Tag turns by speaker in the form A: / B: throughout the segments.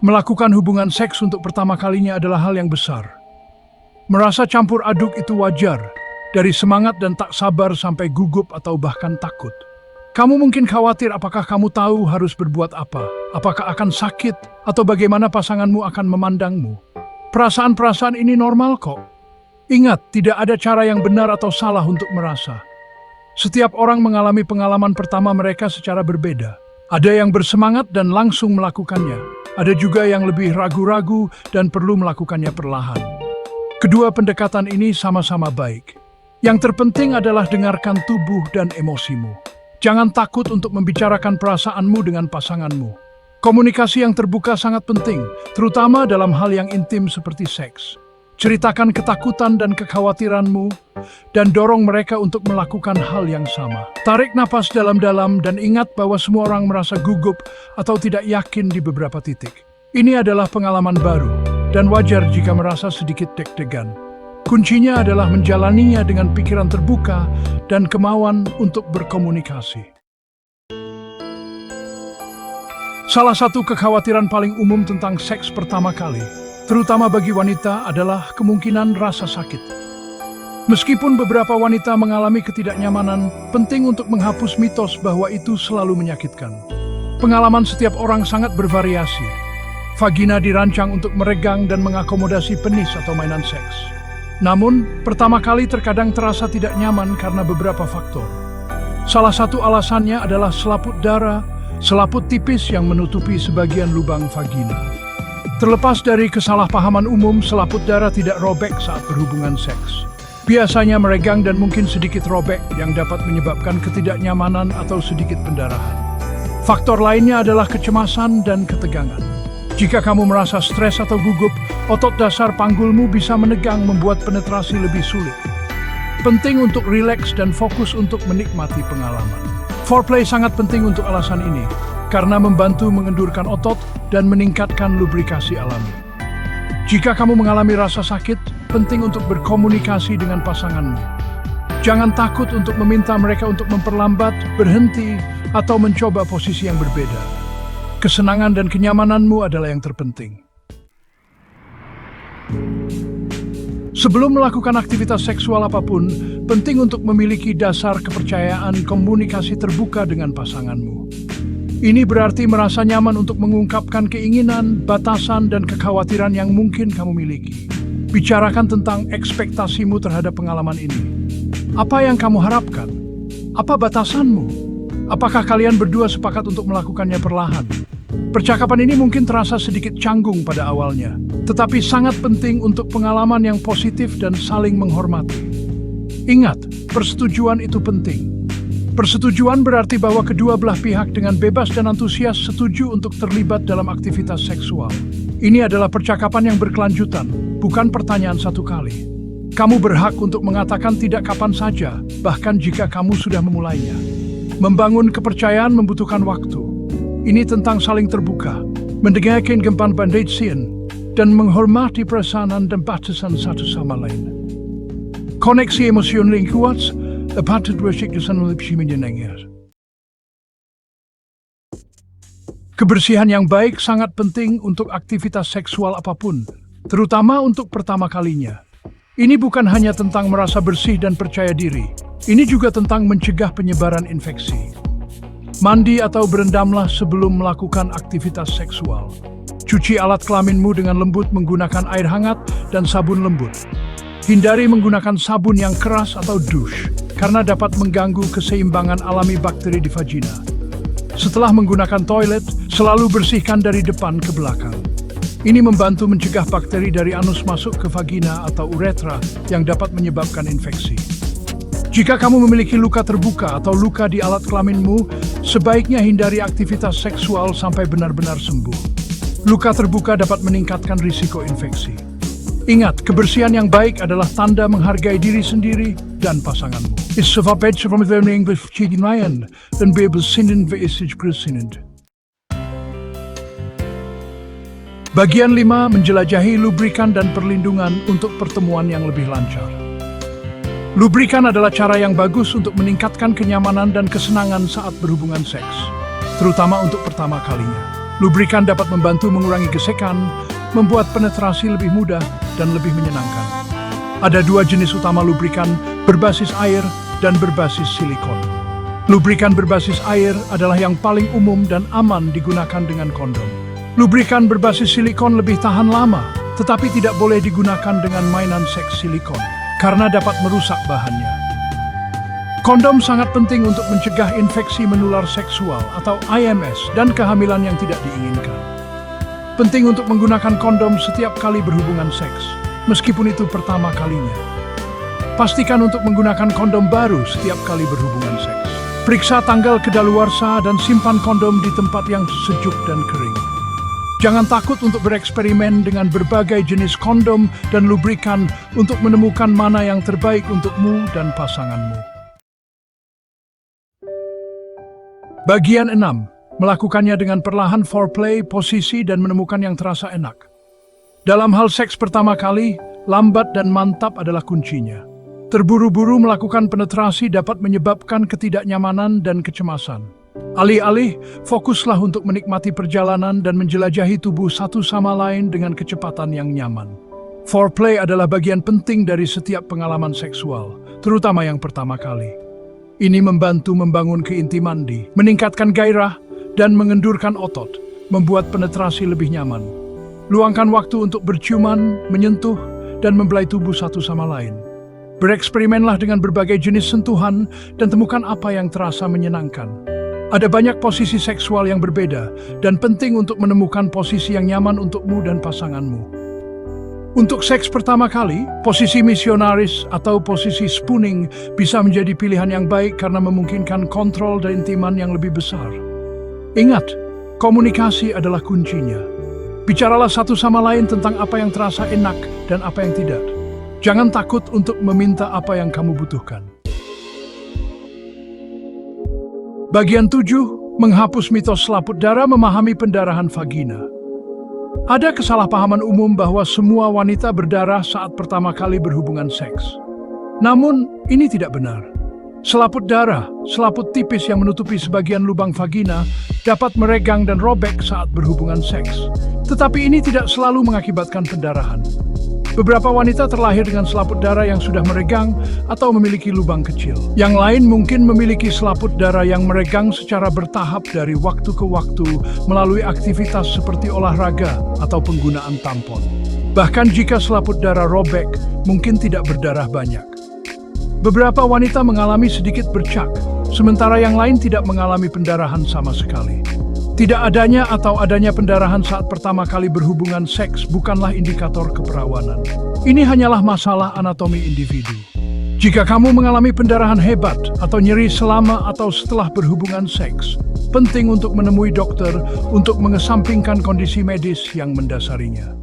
A: Melakukan hubungan seks untuk pertama kalinya adalah hal yang besar. Merasa campur aduk itu wajar, dari semangat dan tak sabar sampai gugup atau bahkan takut. Kamu mungkin khawatir apakah kamu tahu harus berbuat apa, apakah akan sakit, atau bagaimana pasanganmu akan memandangmu. Perasaan-perasaan ini normal kok. Ingat, tidak ada cara yang benar atau salah untuk merasa. Setiap orang mengalami pengalaman pertama mereka secara berbeda. Ada yang bersemangat dan langsung melakukannya. Ada juga yang lebih ragu-ragu dan perlu melakukannya perlahan. Kedua pendekatan ini sama-sama baik. Yang terpenting adalah dengarkan tubuh dan emosimu. Jangan takut untuk membicarakan perasaanmu dengan pasanganmu. Komunikasi yang terbuka sangat penting, terutama dalam hal yang intim seperti seks. Ceritakan ketakutan dan kekhawatiranmu, dan dorong mereka untuk melakukan hal yang sama. Tarik napas dalam-dalam dan ingat bahwa semua orang merasa gugup atau tidak yakin di beberapa titik. Ini adalah pengalaman baru, dan wajar jika merasa sedikit deg-degan. Kuncinya adalah menjalaninya dengan pikiran terbuka dan kemauan untuk berkomunikasi. Salah satu kekhawatiran paling umum tentang seks pertama kali, terutama bagi wanita, adalah kemungkinan rasa sakit. Meskipun beberapa wanita mengalami ketidaknyamanan, penting untuk menghapus mitos bahwa itu selalu menyakitkan. Pengalaman setiap orang sangat bervariasi. Vagina dirancang untuk meregang dan mengakomodasi penis atau mainan seks. Namun, pertama kali terkadang terasa tidak nyaman karena beberapa faktor. Salah satu alasannya adalah selaput darah, selaput tipis yang menutupi sebagian lubang vagina. Terlepas dari kesalahpahaman umum, selaput darah tidak robek saat berhubungan seks. Biasanya meregang dan mungkin sedikit robek yang dapat menyebabkan ketidaknyamanan atau sedikit pendarahan. Faktor lainnya adalah kecemasan dan ketegangan. Jika kamu merasa stres atau gugup, otot dasar panggulmu bisa menegang membuat penetrasi lebih sulit. Penting untuk rileks dan fokus untuk menikmati pengalaman. Foreplay sangat penting untuk alasan ini, karena membantu mengendurkan otot dan meningkatkan lubrikasi alami. Jika kamu mengalami rasa sakit, penting untuk berkomunikasi dengan pasanganmu. Jangan takut untuk meminta mereka untuk memperlambat, berhenti, atau mencoba posisi yang berbeda. Kesenangan dan kenyamananmu adalah yang terpenting. Sebelum melakukan aktivitas seksual apapun, penting untuk memiliki dasar kepercayaan komunikasi terbuka dengan pasanganmu. Ini berarti merasa nyaman untuk mengungkapkan keinginan, batasan, dan kekhawatiran yang mungkin kamu miliki. Bicarakan tentang ekspektasimu terhadap pengalaman ini. Apa yang kamu harapkan? Apa batasanmu? Apakah kalian berdua sepakat untuk melakukannya perlahan? Percakapan ini mungkin terasa sedikit canggung pada awalnya, tetapi sangat penting untuk pengalaman yang positif dan saling menghormati. Ingat, persetujuan itu penting. Persetujuan berarti bahwa kedua belah pihak dengan bebas dan antusias setuju untuk terlibat dalam aktivitas seksual. Ini adalah percakapan yang berkelanjutan, bukan pertanyaan satu kali. Kamu berhak untuk mengatakan tidak kapan saja, bahkan jika kamu sudah memulainya. Membangun kepercayaan membutuhkan waktu. Ini tentang saling terbuka, mendengarkan gempan bandaitsian, dan menghormati perasaan dan batasan satu sama lain. Koneksi emosional yang kuat dapat terwujud oleh menyenangkan. Kebersihan yang baik sangat penting untuk aktivitas seksual apapun, terutama untuk pertama kalinya. Ini bukan hanya tentang merasa bersih dan percaya diri, ini juga tentang mencegah penyebaran infeksi. Mandi atau berendamlah sebelum melakukan aktivitas seksual. Cuci alat kelaminmu dengan lembut menggunakan air hangat dan sabun lembut. Hindari menggunakan sabun yang keras atau douche, karena dapat mengganggu keseimbangan alami bakteri di vagina. Setelah menggunakan toilet, selalu bersihkan dari depan ke belakang. Ini membantu mencegah bakteri dari anus masuk ke vagina atau uretra yang dapat menyebabkan infeksi. Jika kamu memiliki luka terbuka atau luka di alat kelaminmu, sebaiknya hindari aktivitas seksual sampai benar-benar sembuh. Luka terbuka dapat meningkatkan risiko infeksi. Ingat, kebersihan yang baik adalah tanda menghargai diri sendiri dan pasanganmu. Bagian 5, menjelajahi lubrikan dan perlindungan untuk pertemuan yang lebih lancar. Lubrikan adalah cara yang bagus untuk meningkatkan kenyamanan dan kesenangan saat berhubungan seks, terutama untuk pertama kalinya. Lubrikan dapat membantu mengurangi gesekan, membuat penetrasi lebih mudah dan lebih menyenangkan. Ada dua jenis utama lubrikan, berbasis air dan berbasis silikon. Lubrikan berbasis air adalah yang paling umum dan aman digunakan dengan kondom. Lubrikan berbasis silikon lebih tahan lama, tetapi tidak boleh digunakan dengan mainan seks silikon, karena dapat merusak bahannya. Kondom sangat penting untuk mencegah infeksi menular seksual atau IMS dan kehamilan yang tidak diinginkan. Penting untuk menggunakan kondom setiap kali berhubungan seks, meskipun itu pertama kalinya. Pastikan untuk menggunakan kondom baru setiap kali berhubungan seks. Periksa tanggal kedaluarsa dan simpan kondom di tempat yang sejuk dan kering. Jangan takut untuk bereksperimen dengan berbagai jenis kondom dan lubrikan untuk menemukan mana yang terbaik untukmu dan pasanganmu. Bagian 6. Melakukannya dengan perlahan foreplay, posisi, dan menemukan yang terasa enak. Dalam hal seks pertama kali, lambat dan mantap adalah kuncinya. Terburu-buru melakukan penetrasi dapat menyebabkan ketidaknyamanan dan kecemasan. Alih-alih, fokuslah untuk menikmati perjalanan dan menjelajahi tubuh satu sama lain dengan kecepatan yang nyaman. Foreplay adalah bagian penting dari setiap pengalaman seksual, terutama yang pertama kali. Ini membantu membangun keintiman meningkatkan gairah, dan mengendurkan otot, membuat penetrasi lebih nyaman. Luangkan waktu untuk berciuman, menyentuh, dan membelai tubuh satu sama lain. Bereksperimenlah dengan berbagai jenis sentuhan dan temukan apa yang terasa menyenangkan. Ada banyak posisi seksual yang berbeda, dan penting untuk menemukan posisi yang nyaman untukmu dan pasanganmu. Untuk seks pertama kali, posisi misionaris atau posisi spooning bisa menjadi pilihan yang baik karena memungkinkan kontrol dan intiman yang lebih besar. Ingat, komunikasi adalah kuncinya. Bicaralah satu sama lain tentang apa yang terasa enak dan apa yang tidak. Jangan takut untuk meminta apa yang kamu butuhkan. Bagian 7, menghapus mitos selaput darah, memahami pendarahan vagina. Ada kesalahpahaman umum bahwa semua wanita berdarah saat pertama kali berhubungan seks. Namun, ini tidak benar. Selaput darah, selaput tipis yang menutupi sebagian lubang vagina, dapat meregang dan robek saat berhubungan seks. Tetapi ini tidak selalu mengakibatkan pendarahan. Beberapa wanita terlahir dengan selaput darah yang sudah meregang atau memiliki lubang kecil. Yang lain mungkin memiliki selaput darah yang meregang secara bertahap dari waktu ke waktu melalui aktivitas seperti olahraga atau penggunaan tampon. Bahkan jika selaput darah robek, mungkin tidak berdarah banyak. Beberapa wanita mengalami sedikit bercak, sementara yang lain tidak mengalami pendarahan sama sekali. Tidak adanya atau adanya pendarahan saat pertama kali berhubungan seks bukanlah indikator keperawanan. Ini hanyalah masalah anatomi individu. Jika kamu mengalami pendarahan hebat atau nyeri selama atau setelah berhubungan seks, penting untuk menemui dokter untuk mengesampingkan kondisi medis yang mendasarinya.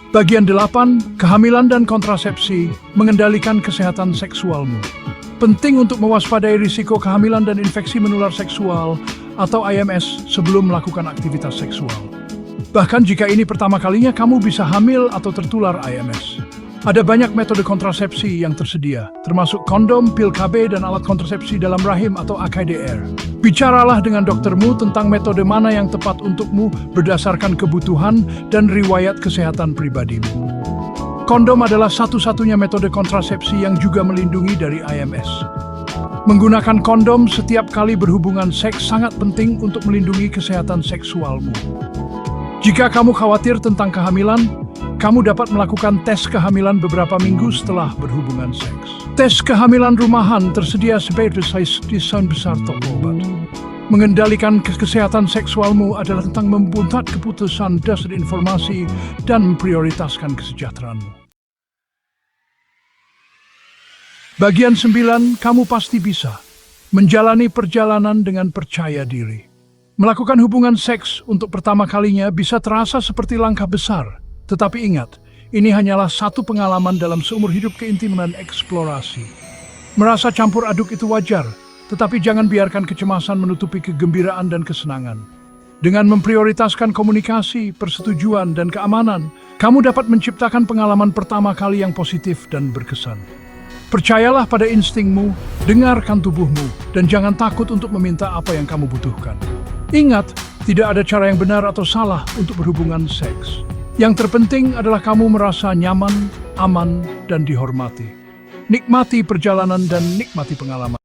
A: Bagian 8, kehamilan dan kontrasepsi, mengendalikan kesehatan seksualmu. Penting untuk mewaspadai risiko kehamilan dan infeksi menular seksual atau IMS sebelum melakukan aktivitas seksual. Bahkan jika ini pertama kalinya kamu bisa hamil atau tertular IMS. Ada banyak metode kontrasepsi yang tersedia, termasuk kondom, pil KB, dan alat kontrasepsi dalam rahim atau AKDR. Bicaralah dengan doktermu tentang metode mana yang tepat untukmu berdasarkan kebutuhan dan riwayat kesehatan pribadimu. Kondom adalah satu-satunya metode kontrasepsi yang juga melindungi dari IMS. Menggunakan kondom setiap kali berhubungan seks sangat penting untuk melindungi kesehatan seksualmu. Jika kamu khawatir tentang kehamilan, kamu dapat melakukan tes kehamilan beberapa minggu setelah berhubungan seks. Tes kehamilan rumahan tersedia sebagai desain besar toko obat. Mengendalikan kesehatan seksualmu adalah tentang membuat keputusan dasar informasi dan memprioritaskan kesejahteraanmu. Bagian 9, kamu pasti bisa menjalani perjalanan dengan percaya diri. Melakukan hubungan seks untuk pertama kalinya bisa terasa seperti langkah besar, tetapi ingat, ini hanyalah satu pengalaman dalam seumur hidup keintiman dan eksplorasi. Merasa campur aduk itu wajar, tetapi jangan biarkan kecemasan menutupi kegembiraan dan kesenangan. Dengan memprioritaskan komunikasi, persetujuan, dan keamanan, kamu dapat menciptakan pengalaman pertama kali yang positif dan berkesan. Percayalah pada instingmu, dengarkan tubuhmu, dan jangan takut untuk meminta apa yang kamu butuhkan. Ingat, tidak ada cara yang benar atau salah untuk berhubungan seks. Yang terpenting adalah kamu merasa nyaman, aman, dan dihormati. Nikmati perjalanan dan nikmati pengalaman.